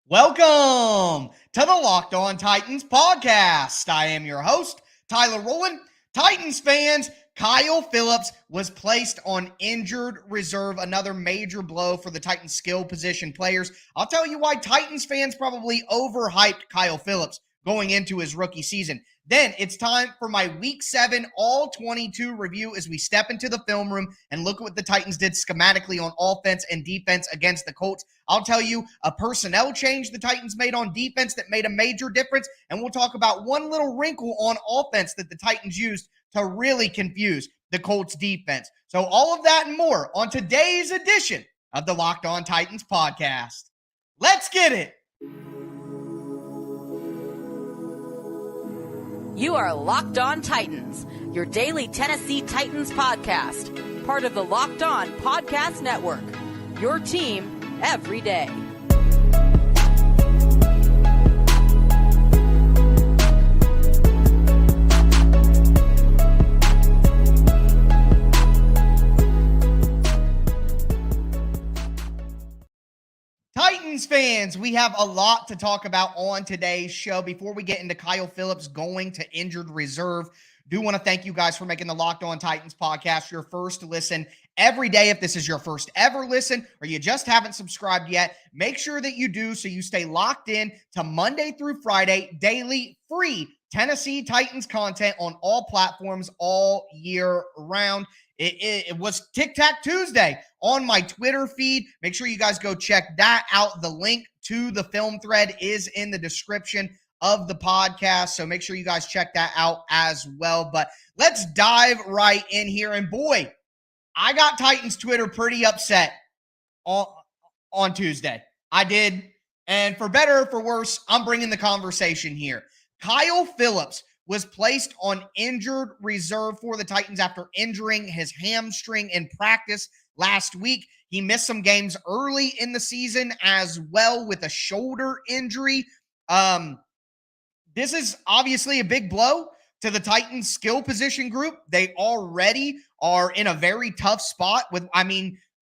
Welcome to the Locked On Titans podcast. I am your host, Tyler Rowland. Titans fans, Kyle Phillips was placed on injured reserve, another major blow for the Titans skill position players. I'll tell you why Titans fans probably overhyped Kyle Phillips going into his rookie season. Then it's time for my Week 7 All 22 review as we step into the film room and look at what the Titans did schematically on offense and defense against the Colts. I'll tell you a personnel change the Titans made on defense that made a major difference, and we'll talk about one little wrinkle on offense that the Titans used to really confuse the Colts defense. So all of that and more on today's edition of the Locked On Titans podcast. Let's get it. You are Locked On Titans, your daily Tennessee Titans podcast, part of the Locked On Podcast Network, your team every day. Titans fans, we have a lot to talk about on today's show. Before we get into Kyle Phillips going to injured reserve, do want to thank you guys for making the Locked On Titans podcast your first listen every day. If this is your first ever listen or you just haven't subscribed yet, make sure that you do so you stay locked in to Monday through Friday, daily free Tennessee Titans content on all platforms all year round. It was Tic Tac Tuesday on my Twitter feed. Make sure you guys go check that out. The link to the film thread is in the description of the podcast, so make sure you guys check that out as well. But let's dive right in here. And boy, I got Titans Twitter pretty upset on Tuesday. I did. And for better or for worse, I'm bringing the conversation here. Kyle Phillips was placed on injured reserve for the Titans after injuring his hamstring in practice last week. He missed some games early in the season as well with a shoulder injury. This is obviously a big blow to the Titans skill position group. They already are in a very tough spot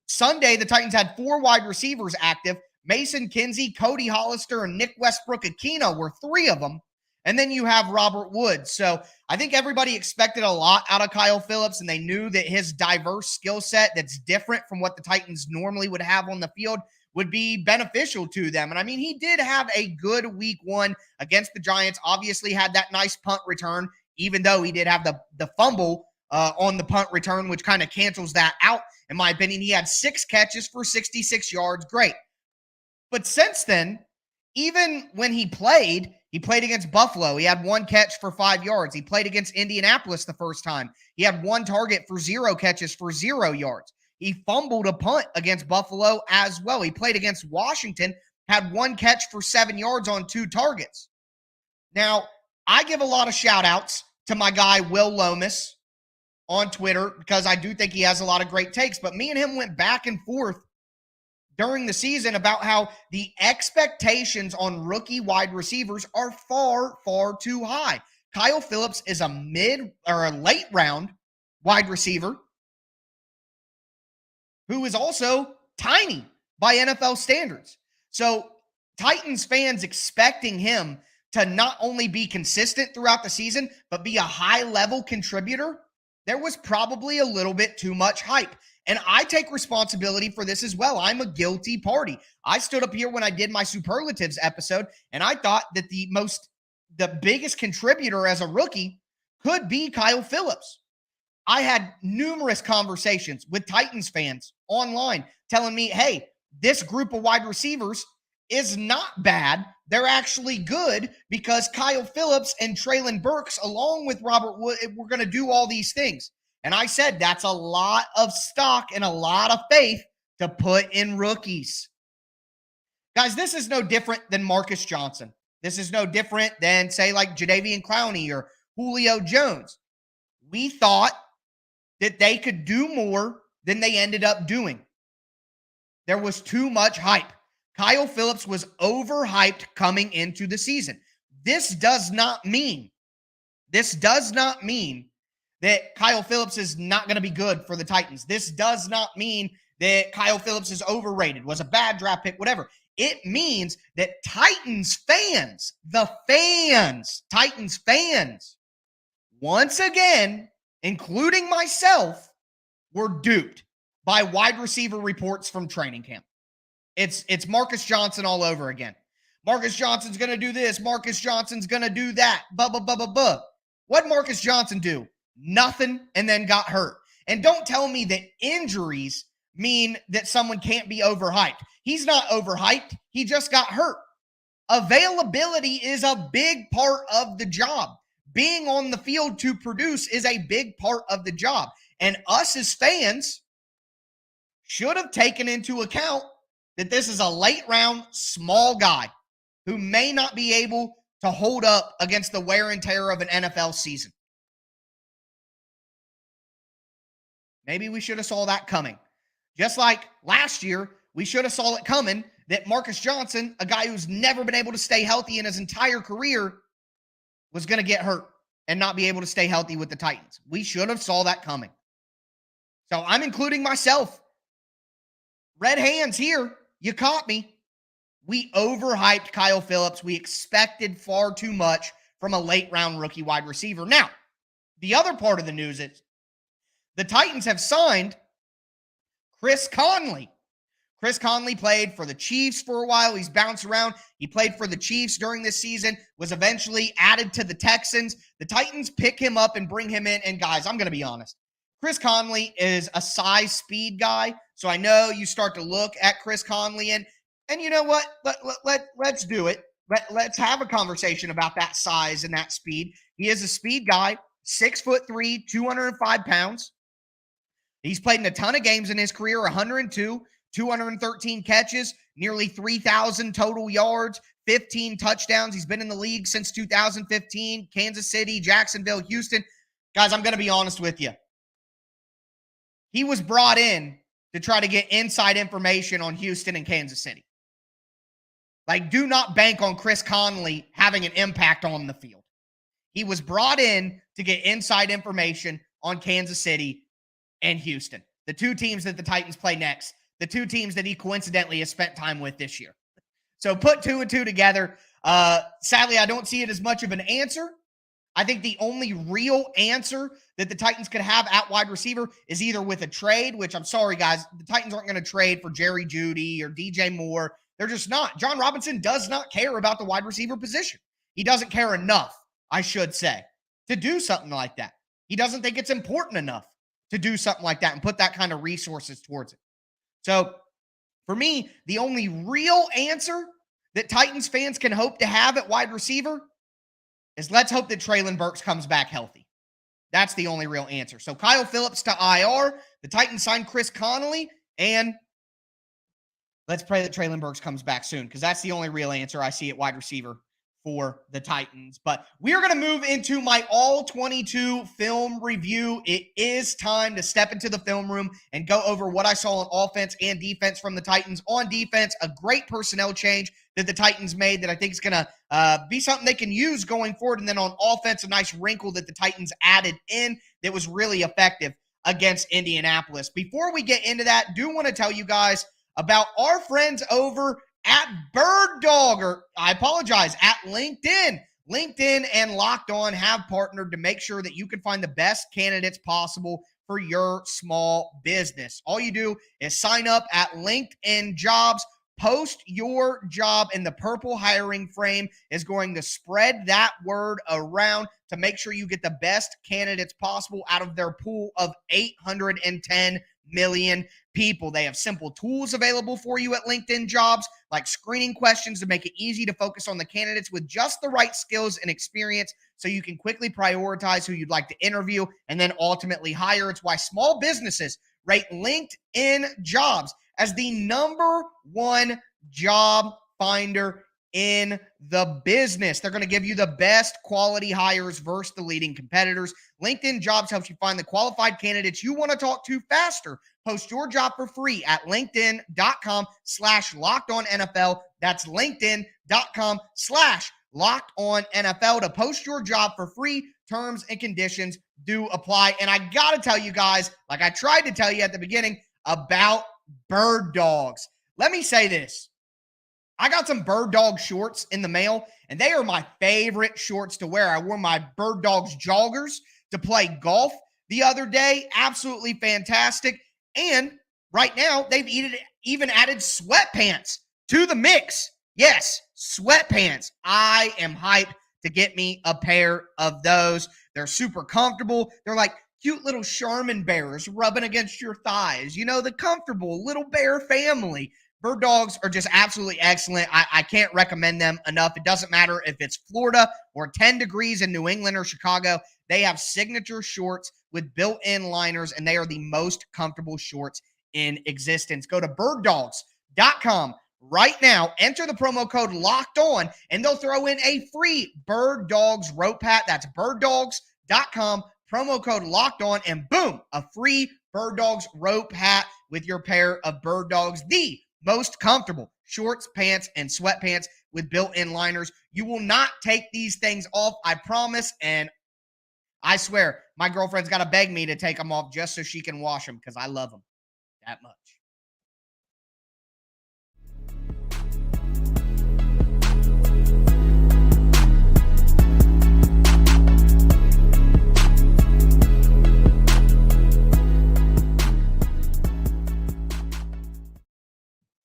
Sunday, the Titans had 4 wide receivers active. Mason Kinsey, Cody Hollister, and Nick Westbrook-Ikhine were 3 of them. And then you have Robert Woods. So I think everybody expected a lot out of Kyle Phillips, and they knew that his diverse skill set that's different from what the Titans normally would have on the field would be beneficial to them. And he did have a good week 1 against the Giants, obviously had that nice punt return, even though he did have the fumble on the punt return, which kind of cancels that out. In my opinion, he had 6 catches for 66 yards. Great. But since then, even when he played against Buffalo. He had 1 catch for 5 yards. He played against Indianapolis the first time. He had 1 target for 0 catches for 0 yards. He fumbled a punt against Buffalo as well. He played against Washington, had 1 catch for 7 yards on 2 targets. Now, I give a lot of shout outs to my guy, Will Lomas, on Twitter because I do think he has a lot of great takes, but me and him went back and forth during the season about how the expectations on rookie wide receivers are far, far too high. Kyle Phillips is a late round wide receiver who is also tiny by NFL standards. So Titans fans expecting him to not only be consistent throughout the season, but be a high-level contributor, there was probably a little bit too much hype. And I take responsibility for this as well. I'm a guilty party. I stood up here when I did my superlatives episode, and I thought that the biggest contributor as a rookie could be Kyle Phillips. I had numerous conversations with Titans fans online telling me, hey, this group of wide receivers is not bad. They're actually good because Kyle Phillips and Treylon Burks, along with Robert Wood, we're going to do all these things. And I said, that's a lot of stock and a lot of faith to put in rookies. Guys, this is no different than Marcus Johnson. This is no different than, say, like Jadeveon Clowney or Julio Jones. We thought that they could do more than they ended up doing. There was too much hype. Kyle Phillips was overhyped coming into the season. This does not mean that Kyle Phillips is not going to be good for the Titans. This does not mean that Kyle Phillips is overrated, was a bad draft pick, whatever. It means that Titans fans, Titans fans, once again, including myself, were duped by wide receiver reports from training camp. It's Marcus Johnson all over again. Marcus Johnson's going to do this. Marcus Johnson's going to do that. What'd Marcus Johnson do? Nothing, and then got hurt. And don't tell me that injuries mean that someone can't be overhyped. He's not overhyped. He just got hurt. Availability is a big part of the job. Being on the field to produce is a big part of the job. And us as fans should have taken into account that this is a late round small guy who may not be able to hold up against the wear and tear of an NFL season. Maybe we should have saw that coming. Just like last year, we should have saw it coming that Marcus Johnson, a guy who's never been able to stay healthy in his entire career, was going to get hurt and not be able to stay healthy with the Titans. We should have saw that coming. So I'm including myself. Red hands here. You caught me. We overhyped Kyle Phillips. We expected far too much from a late round rookie wide receiver. Now, the other part of the news is the Titans have signed Chris Conley. Chris Conley played for the Chiefs for a while. He's bounced around. He played for the Chiefs during this season, was eventually added to the Texans. The Titans pick him up and bring him in. And guys, I'm going to be honest. Chris Conley is a size speed guy. So I know you start to look at Chris Conley and you know what? Let's do it. Let's have a conversation about that size and that speed. He is a speed guy, 6'3", 205 pounds. He's played in a ton of games in his career, 102, 213 catches, nearly 3,000 total yards, 15 touchdowns. He's been in the league since 2015, Kansas City, Jacksonville, Houston. Guys, I'm going to be honest with you. He was brought in to try to get inside information on Houston and Kansas City. Like, do not bank on Chris Conley having an impact on the field. He was brought in to get inside information on Kansas City and Houston, the two teams that the Titans play next, the two teams that he coincidentally has spent time with this year. So put two and two together. Sadly, I don't see it as much of an answer. I think the only real answer that the Titans could have at wide receiver is either with a trade, which I'm sorry, guys, the Titans aren't going to trade for Jerry Jeudy or DJ Moore. They're just not. John Robinson does not care about the wide receiver position. He doesn't care enough, I should say, to do something like that. He doesn't think it's important enough to do something like that and put that kind of resources towards it. So for me, the only real answer that Titans fans can hope to have at wide receiver is let's hope that Treylon Burks comes back healthy. That's the only real answer. So Kyle Phillips to IR, the Titans signed Chris Conley, and let's pray that Treylon Burks comes back soon because that's the only real answer I see at wide receiver for the Titans. But we are going to move into my all-22 film review. It is time to step into the film room and go over what I saw on offense and defense from the Titans. On defense, a great personnel change that the Titans made that I think is going to be something they can use going forward. And then on offense, a nice wrinkle that the Titans added in that was really effective against Indianapolis. Before we get into that, do want to tell you guys about our friends over at Birddog, or I apologize, at LinkedIn. LinkedIn and Locked On have partnered to make sure that you can find the best candidates possible for your small business. All you do is sign up at LinkedIn Jobs, post your job, and the purple hiring frame is going to spread that word around to make sure you get the best candidates possible out of their pool of 810 million people. They have simple tools available for you at LinkedIn Jobs, like screening questions to make it easy to focus on the candidates with just the right skills and experience so you can quickly prioritize who you'd like to interview and then ultimately hire. It's why small businesses rate LinkedIn Jobs as the #1 job finder in the business. They're going to give you the best quality hires versus the leading competitors. LinkedIn Jobs helps you find the qualified candidates you want to talk to faster. Post your job for free at linkedin.com/lockedonnfl. That's linkedin.com/lockedonnfl to post your job for free. Terms and conditions do apply. And I got to tell you guys, like I tried to tell you at the beginning, about Birddogs. Let me say this. I got some Birddog shorts in the mail, and they are my favorite shorts to wear. I wore my Birddogs joggers to play golf the other day. Absolutely fantastic. And right now, they've even added sweatpants to the mix. Yes, sweatpants. I am hyped to get me a pair of those. They're super comfortable. They're like cute little Charmin bears rubbing against your thighs. You know, the comfortable little bear family. Birddogs are just absolutely excellent. I can't recommend them enough. It doesn't matter if it's Florida or 10 degrees in New England or Chicago. They have signature shorts with built-in liners, and they are the most comfortable shorts in existence. Go to birddogs.com right now. Enter the promo code Locked On, and they'll throw in a free Birddogs rope hat. That's birddogs.com, promo code Locked On, and boom, a free Birddogs rope hat with your pair of Birddogs. The most comfortable shorts, pants, and sweatpants with built-in liners. You will not take these things off, I promise. And I swear, my girlfriend's got to beg me to take them off just so she can wash them because I love them that much.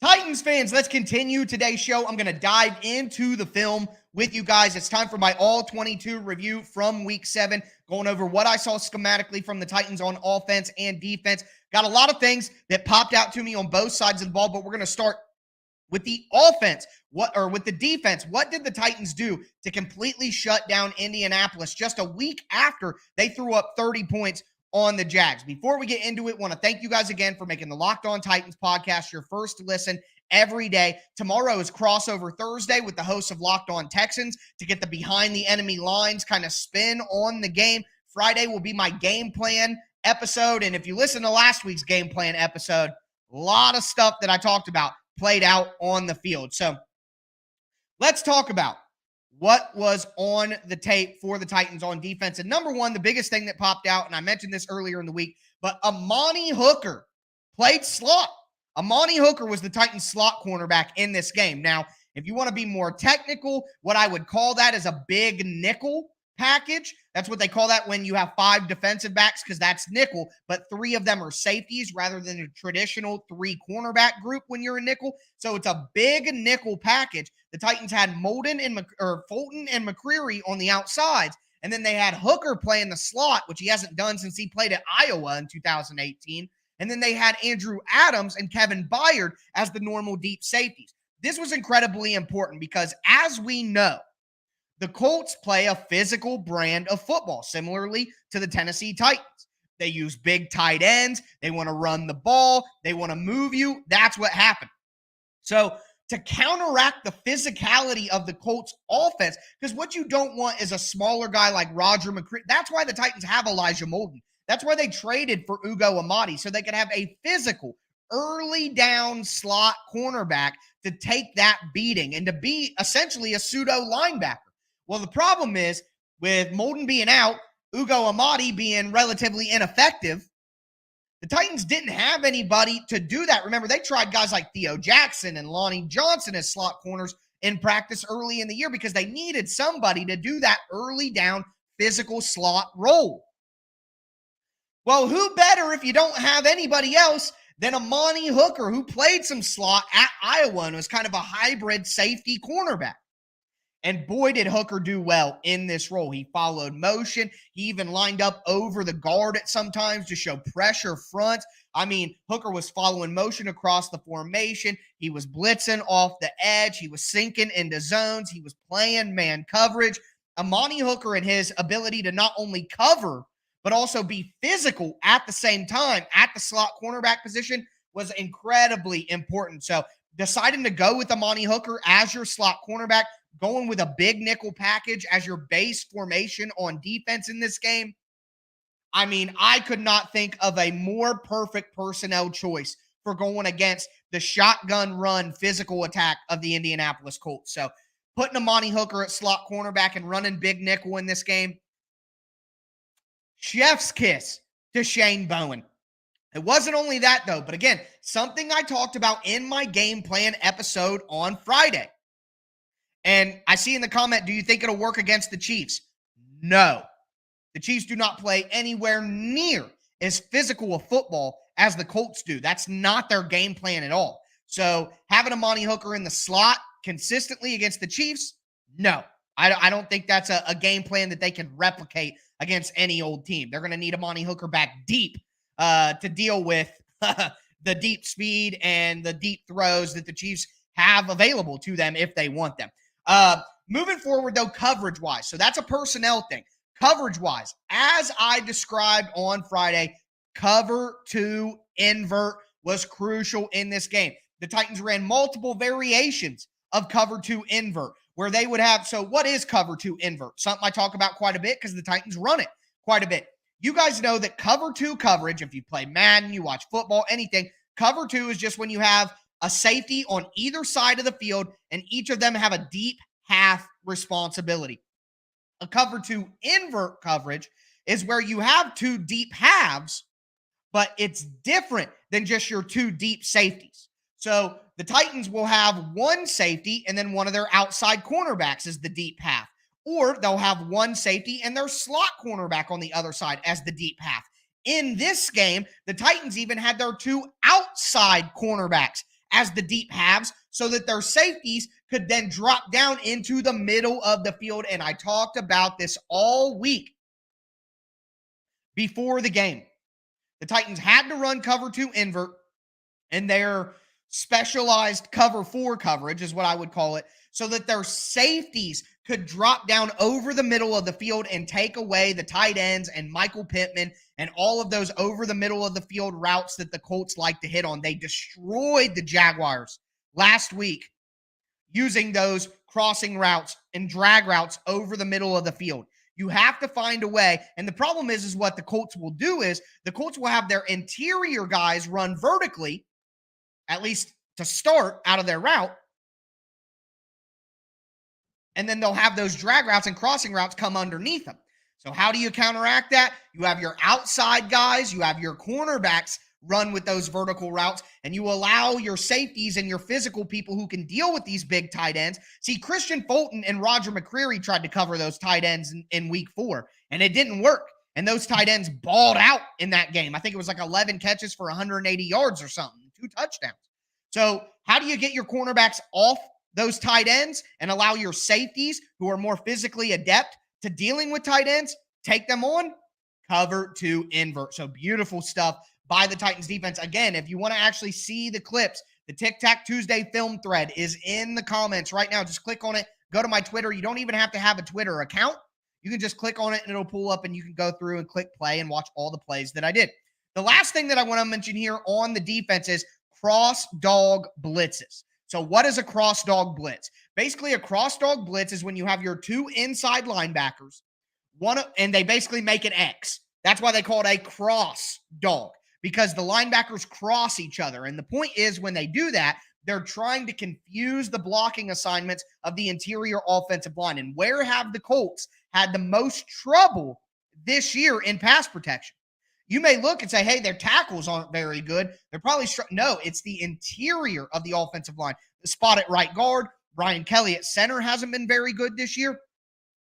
Titans fans, let's continue today's show. I'm going to dive into the film with you guys. It's time for my all-22 review from Week 7, going over what I saw schematically from the Titans on offense and defense. Got a lot of things that popped out to me on both sides of the ball, but we're going to start with the offense, with the defense. What did the Titans do to completely shut down Indianapolis just a week after they threw up 30 points on the Jags? Before we get into it, want to thank you guys again for making the Locked On Titans podcast your first listen every day. Tomorrow is crossover Thursday with the hosts of Locked On Texans to get the behind the enemy lines kind of spin on the game. Friday will be my game plan episode. And if you listen to last week's game plan episode, a lot of stuff that I talked about played out on the field. So let's talk about what was on the tape for the Titans on defense. And number one, the biggest thing that popped out, and I mentioned this earlier in the week, but Amani Hooker played slot. Amani Hooker was the Titans slot cornerback in this game. Now, if you want to be more technical, what I would call that is a big nickel package. That's what they call that when you have 5 defensive backs, because that's nickel, but 3 of them are safeties rather than a traditional 3 cornerback group when you're a nickel. So it's a big nickel package. The Titans had Fulton and McCreary on the outsides, and then they had Hooker play in the slot, which he hasn't done since he played at Iowa in 2018. And then they had Andrew Adams and Kevin Byard as the normal deep safeties. This was incredibly important because, as we know, the Colts play a physical brand of football, similarly to the Tennessee Titans. They use big tight ends. They want to run the ball. They want to move you. That's what happened. So to counteract the physicality of the Colts offense, because what you don't want is a smaller guy like Roger McCreary. That's why the Titans have Elijah Molden. That's why they traded for Ugo Amadi, so they could have a physical early down slot cornerback to take that beating and to be essentially a pseudo linebacker. Well, the problem is with Molden being out, Ugo Amadi being relatively ineffective, the Titans didn't have anybody to do that. Remember, they tried guys like Theo Jackson and Lonnie Johnson as slot corners in practice early in the year because they needed somebody to do that early down physical slot role. Well, who better if you don't have anybody else than Amani Hooker, who played some slot at Iowa and was kind of a hybrid safety cornerback. And boy, did Hooker do well in this role. He followed motion. He even lined up over the guard at some times to show pressure front. I mean, Hooker was following motion across the formation. He was blitzing off the edge. He was sinking into zones. He was playing man coverage. Amani Hooker and his ability to not only cover, but also be physical at the same time at the slot cornerback position was incredibly important. So deciding to go with Amani Hooker as your slot cornerback, going with a big nickel package as your base formation on defense in this game, I mean, I could not think of a more perfect personnel choice for going against the shotgun run physical attack of the Indianapolis Colts. So putting Amani Hooker at slot cornerback and running big nickel in this game, chef's kiss to Shane Bowen. It wasn't only that, though, but again, something I talked about in my game plan episode on Friday. And I see in the comment, do you think it'll work against the Chiefs? No. The Chiefs do not play anywhere near as physical a football as the Colts do. That's not their game plan at all. So having Amani Hooker in the slot consistently against the Chiefs, no. I don't think that's a game plan that they can replicate against any old team. They're going to need Amani Hooker back deep to deal with the deep speed and the deep throws that the Chiefs have available to them if they want them. Moving forward, though, coverage-wise. So that's a personnel thing. Coverage-wise, as I described on Friday, cover 2 invert was crucial in this game. The Titans ran multiple variations of cover 2 invert where they would have, so what is cover 2 invert? Something I talk about quite a bit because the Titans run it quite a bit. You guys know that cover 2 coverage, if you play Madden, you watch football, anything, cover 2 is just when you have a safety on either side of the field and each of them have a deep half responsibility. A cover 2 invert coverage is where you have 2 deep halves, but it's different than just your 2 deep safeties. So the Titans will have 1 safety and then one of their outside cornerbacks is the deep half. Or they'll have 1 safety and their slot cornerback on the other side as the deep half. In this game, the Titans even had their 2 outside cornerbacks as the deep halves so that their safeties could then drop down into the middle of the field. And I talked about this all week before the game. The Titans had to run cover 2 invert, and their specialized cover 4 coverage is what I would call it, so that their safeties could drop down over the middle of the field and take away the tight ends and Michael Pittman and all of those over the middle of the field routes that the Colts like to hit on. They destroyed the Jaguars last week using those crossing routes and drag routes over the middle of the field. You have to find a way. And the problem is what the Colts will do is the Colts will have their interior guys run vertically, at least to start out of their route. And then they'll have those drag routes and crossing routes come underneath them. So how do you counteract that? You have your outside guys, you have your cornerbacks run with those vertical routes, and you allow your safeties and your physical people who can deal with these big tight ends. See, Christian Fulton and Roger McCreary tried to cover those tight ends in week 4, and it didn't work. And those tight ends balled out in that game. I think it was like 11 catches for 180 yards or something, 2 touchdowns. So how do you get your cornerbacks off those tight ends and allow your safeties who are more physically adept to dealing with tight ends, take them on? Cover 2 invert. So beautiful stuff by the Titans defense. Again, if you want to actually see the clips, the Tic Tac Tuesday film thread is in the comments right now. Just click on it. Go to my Twitter. You don't even have to have a Twitter account. You can just click on it and it'll pull up and you can go through and click play and watch all the plays that I did. The last thing that I want to mention here on the defense is cross dog blitzes. So what is a cross dog blitz? Basically, a cross dog blitz is when you have your 2 inside linebackers, and they basically make an X. That's why they call it a cross dog, because the linebackers cross each other. And the point is, when they do that, they're trying to confuse the blocking assignments of the interior offensive line. And where have the Colts had the most trouble this year in pass protection? You may look and say, hey, their tackles aren't very good. They're probably no, it's the interior of the offensive line. The spot at right guard, Ryan Kelly at center hasn't been very good this year.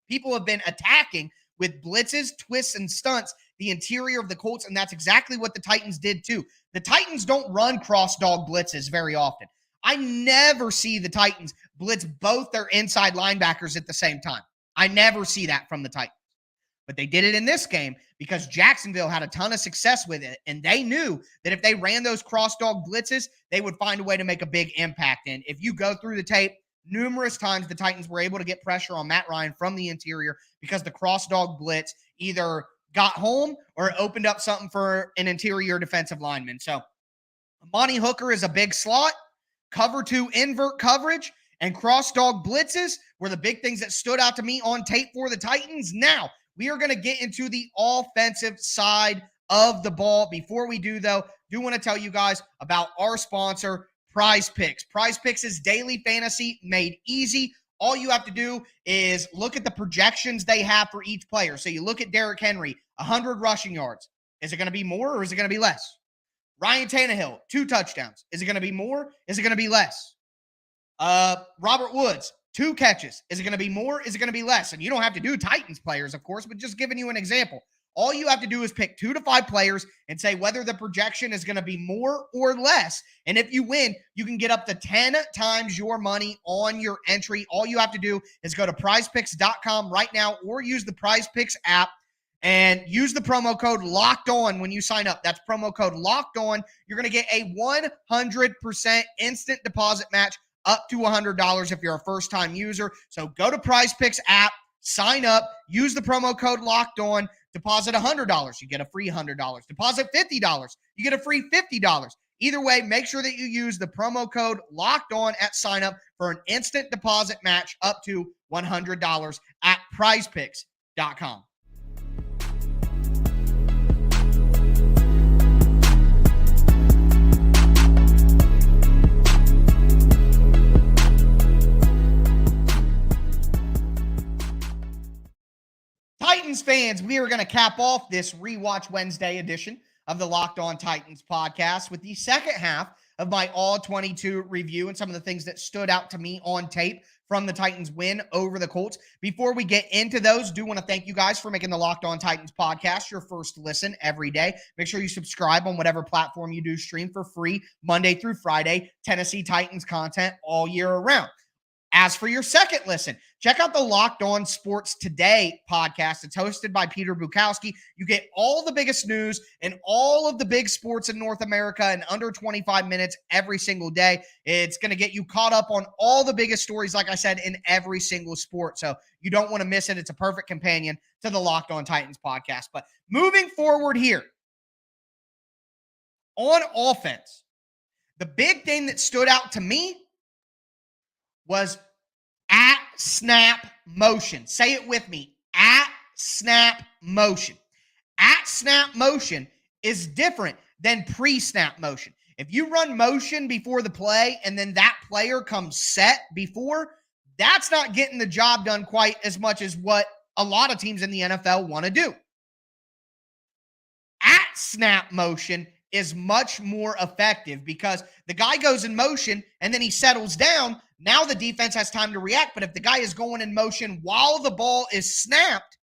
People have been attacking with blitzes, twists, and stunts the interior of the Colts, and that's exactly what the Titans did too. The Titans don't run cross dog blitzes very often. I never see the Titans blitz both their inside linebackers at the same time. I never see that from the Titans. But they did it in this game because Jacksonville had a ton of success with it, and they knew that if they ran those cross dog blitzes, they would find a way to make a big impact. And if you go through the tape, numerous times the Titans were able to get pressure on Matt Ryan from the interior because the cross dog blitz either got home or opened up something for an interior defensive lineman. So Amani Hooker is a big slot. Cover 2 invert coverage and cross dog blitzes were the big things that stood out to me on tape for the Titans. Now, we are going to get into the offensive side of the ball. Before we do, though, do want to tell you guys about our sponsor, PrizePicks. PrizePicks is daily fantasy made easy. All you have to do is look at the projections they have for each player. So you look at Derrick Henry, 100 rushing yards. Is it going to be more or is it going to be less? Ryan Tannehill, 2 touchdowns. Is it going to be more? Is it going to be less? Robert Woods, 2 catches. Is it going to be more? Is it going to be less? And you don't have to do Titans players, of course, but just giving you an example. All you have to do is pick 2 to 5 players and say whether the projection is going to be more or less. And if you win, you can get up to 10 times your money on your entry. All you have to do is go to PrizePicks.com right now or use the PrizePicks app and use the promo code Locked On when you sign up. That's promo code Locked On. You're going to get a 100% instant deposit match up to $100 if you're a first-time user. So go to PrizePicks app, sign up, use the promo code Locked On. Deposit $100, you get a free $100. Deposit $50, you get a free $50. Either way, make sure that you use the promo code Locked On at sign up for an instant deposit match up to $100 at PrizePicks.com. Titans fans, we are going to cap off this Rewatch Wednesday edition of the Locked On Titans podcast with the second half of my All-22 review and some of the things that stood out to me on tape from the Titans win over the Colts. Before we get into those, do want to thank you guys for making the Locked On Titans podcast your first listen every day. Make sure you subscribe on whatever platform you do stream for free Monday through Friday, Tennessee Titans content all year around. As for your second listen, check out the Locked On Sports Today podcast. It's hosted by Peter Bukowski. You get all the biggest news and all of the big sports in North America in under 25 minutes every single day. It's going to get you caught up on all the biggest stories, like I said, in every single sport. So you don't want to miss it. It's a perfect companion to the Locked On Titans podcast. But moving forward here, on offense, the big thing that stood out to me was at snap motion. Say it with me. At snap motion. At snap motion is different than pre-snap motion. If you run motion before the play and then that player comes set before, that's not getting the job done quite as much as what a lot of teams in the NFL want to do. At snap motion is much more effective because the guy goes in motion and then he settles down. Now the defense has time to react. But if the guy is going in motion while the ball is snapped,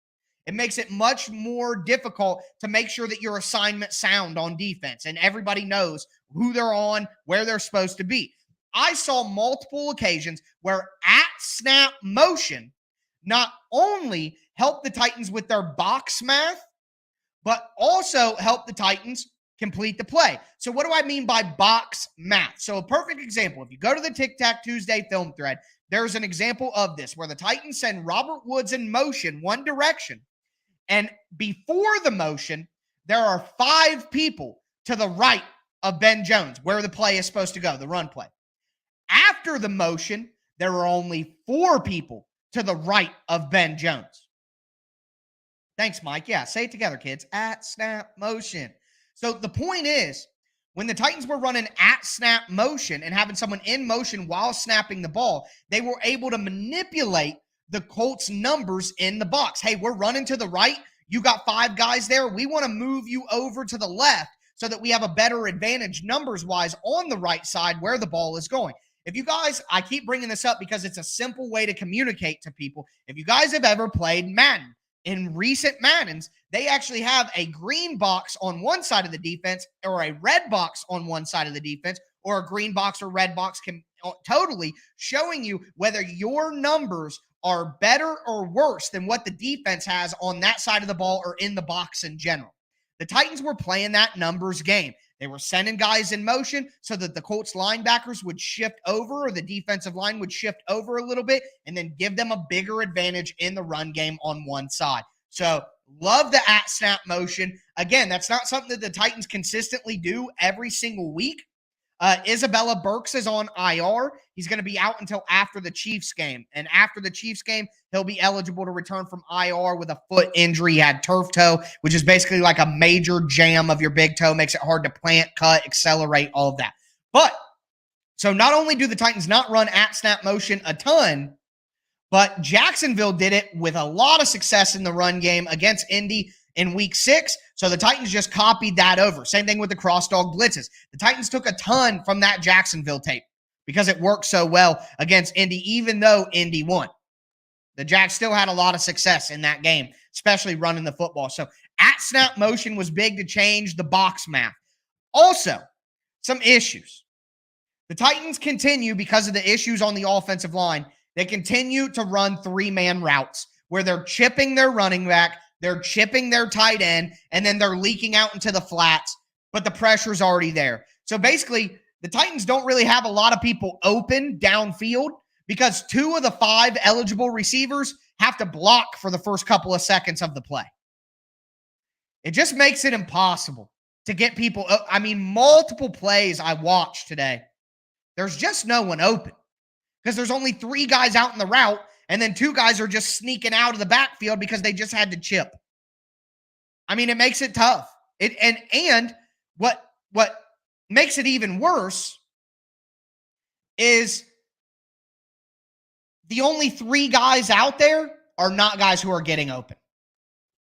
it makes it much more difficult to make sure that your assignment sound on defense and everybody knows who they're on, where they're supposed to be. I saw multiple occasions where at snap motion not only helped the Titans with their box math, but also helped the Titans complete the play. So what do I mean by box math? So a perfect example, if you go to the Tic Tac Tuesday film thread, there's an example of this where the Titans send Robert Woods in motion one direction. And before the motion, there are 5 people to the right of Ben Jones, where the play is supposed to go, the run play. After the motion, there are only 4 people to the right of Ben Jones. Thanks, Mike. Yeah, say it together, kids. At snap motion. So the point is, when the Titans were running at snap motion and having someone in motion while snapping the ball, they were able to manipulate the Colts numbers in the box. Hey, we're running to the right. You got 5 guys there. We want to move you over to the left so that we have a better advantage numbers-wise on the right side where the ball is going. If you guys, I keep bringing this up because it's a simple way to communicate to people. If you guys have ever played Madden, in recent Maddens, they actually have a green box on one side of the defense or a red box on one side of the defense, or a green box or red box can totally showing you whether your numbers are better or worse than what the defense has on that side of the ball or in the box in general. The Titans were playing that numbers game. They were sending guys in motion so that the Colts linebackers would shift over or the defensive line would shift over a little bit and then give them a bigger advantage in the run game on one side. So love the at snap motion. Again, that's not something that the Titans consistently do every single week. Isabella Burks is on IR. He's going to be out until after the Chiefs game. And after the Chiefs game, he'll be eligible to return from IR with a foot injury. He had turf toe, which is basically like a major jam of your big toe. Makes it hard to plant, cut, accelerate, all of that. But, so not only do the Titans not run at snap motion a ton, but Jacksonville did it with a lot of success in the run game against Indy. in week 6. So the Titans just copied that over. Same thing with the cross-dog blitzes. The Titans took a ton from that Jacksonville tape because it worked so well against Indy, even though Indy won. The Jags still had a lot of success in that game, especially running the football. So at-snap motion was big to change the box math. Also, some issues. The Titans continue, because of the issues on the offensive line, they continue to run 3-man routes where they're chipping their running back, they're chipping their tight end, and then they're leaking out into the flats, but the pressure's already there. So basically, the Titans don't really have a lot of people open downfield because 2 of the 5 eligible receivers have to block for the first couple of seconds of the play. It just makes it impossible to get people. I mean, multiple plays I watched today, there's just no one open because there's only 3 guys out in the route, and then 2 guys are just sneaking out of the backfield because they just had to chip. I mean, it makes it tough. And what makes it even worse is the only 3 guys out there are not guys who are getting open.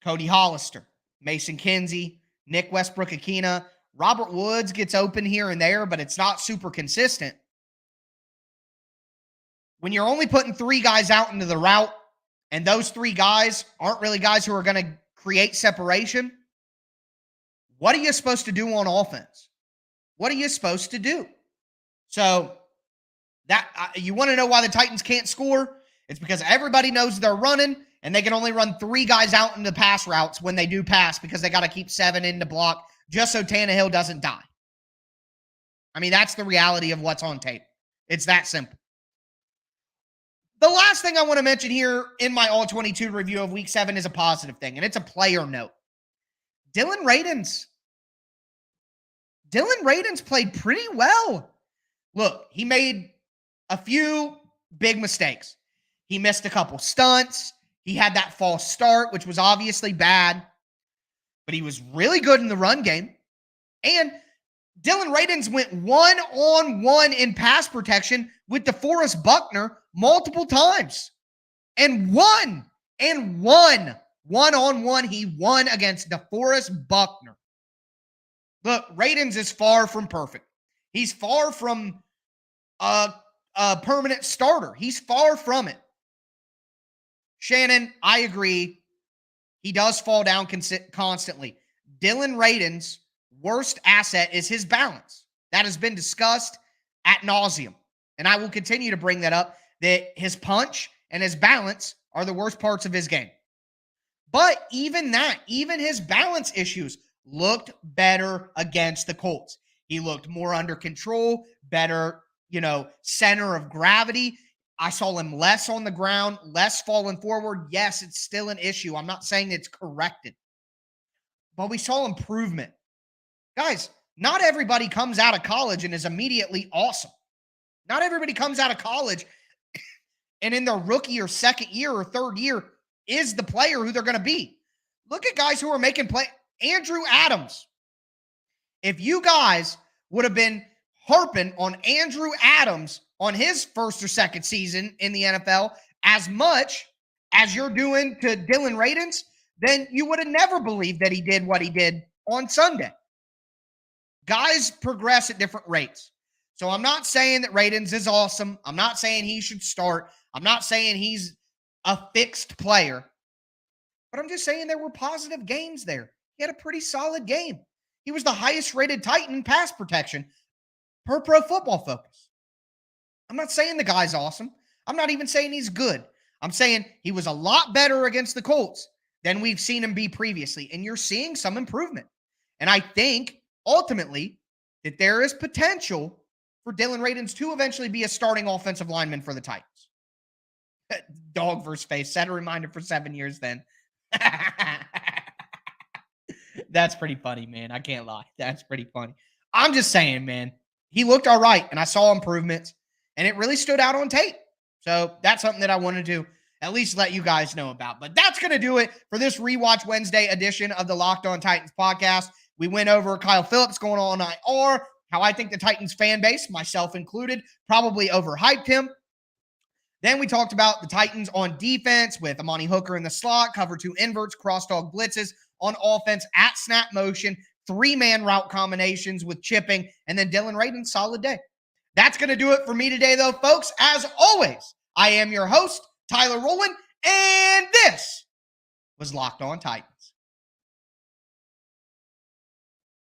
Cody Hollister, Mason Kinsey, Nick Westbrook-Akina, Robert Woods gets open here and there, but it's not super consistent. When you're only putting 3 guys out into the route, and those 3 guys aren't really guys who are going to create separation, what are you supposed to do on offense? What are you supposed to do? So that you want to know why the Titans can't score? It's because everybody knows they're running, and they can only run 3 guys out into pass routes when they do pass because they got to keep 7 in to block just so Tannehill doesn't die. I mean, that's the reality of what's on tape. It's that simple. The last thing I want to mention here in my All-22 review of Week 7 is a positive thing, and it's a player note. Dylan Radins played pretty well. Look, he made a few big mistakes. He missed a couple stunts. He had that false start, which was obviously bad, but he was really good in the run game. And Dylan Radins went one-on-one in pass protection with DeForest Buckner multiple times and won. One-on-one, he won against DeForest Buckner. Look, Radins is far from perfect. He's far from a permanent starter. He's far from it. Shannon, I agree. He does fall down constantly. Dylan Radins' worst asset is his balance. That has been discussed ad nauseum. And I will continue to bring that up, that his punch and his balance are the worst parts of his game. But even his balance issues looked better against the Colts. He looked more under control, better, center of gravity. I saw him less on the ground, less falling forward. Yes, it's still an issue. I'm not saying it's corrected. But we saw improvement. Guys, not everybody comes out of college and is immediately awesome. Not everybody comes out of college and in their rookie or second year or third year is the player who they're going to be. Look at guys who are making play. Andrew Adams. If you guys would have been harping on Andrew Adams on his first or second season in the NFL as much as you're doing to Dylan Radins, then you would have never believed that he did what he did on Sunday. Guys progress at different rates. So I'm not saying that Radins is awesome. I'm not saying he should start. I'm not saying he's a fixed player. But I'm just saying there were positive gains there. He had a pretty solid game. He was the highest rated Titan in pass protection per Pro Football Focus. I'm not saying the guy's awesome. I'm not even saying he's good. I'm saying he was a lot better against the Colts than we've seen him be previously. And you're seeing some improvement. And I think ultimately that there is potential for Dylan Radins to eventually be a starting offensive lineman for the Titans. Dog versus face. Set a reminder for 7 years then. That's pretty funny, man. I can't lie. That's pretty funny. I'm just saying, man, he looked all right, and I saw improvements, and it really stood out on tape. So that's something that I wanted to at least let you guys know about. But that's going to do it for this Rewatch Wednesday edition of the Locked On Titans podcast. We went over Kyle Phillips going on IR, how I think the Titans fan base, myself included, probably overhyped him. Then we talked about the Titans on defense with Amani Hooker in the slot, cover two inverts, cross-dog blitzes, on offense at snap motion, 3-man route combinations with chipping, and then Dylan Radin, solid day. That's going to do it for me today, though, folks. As always, I am your host, Tyler Rowland, and this was Locked On Titans.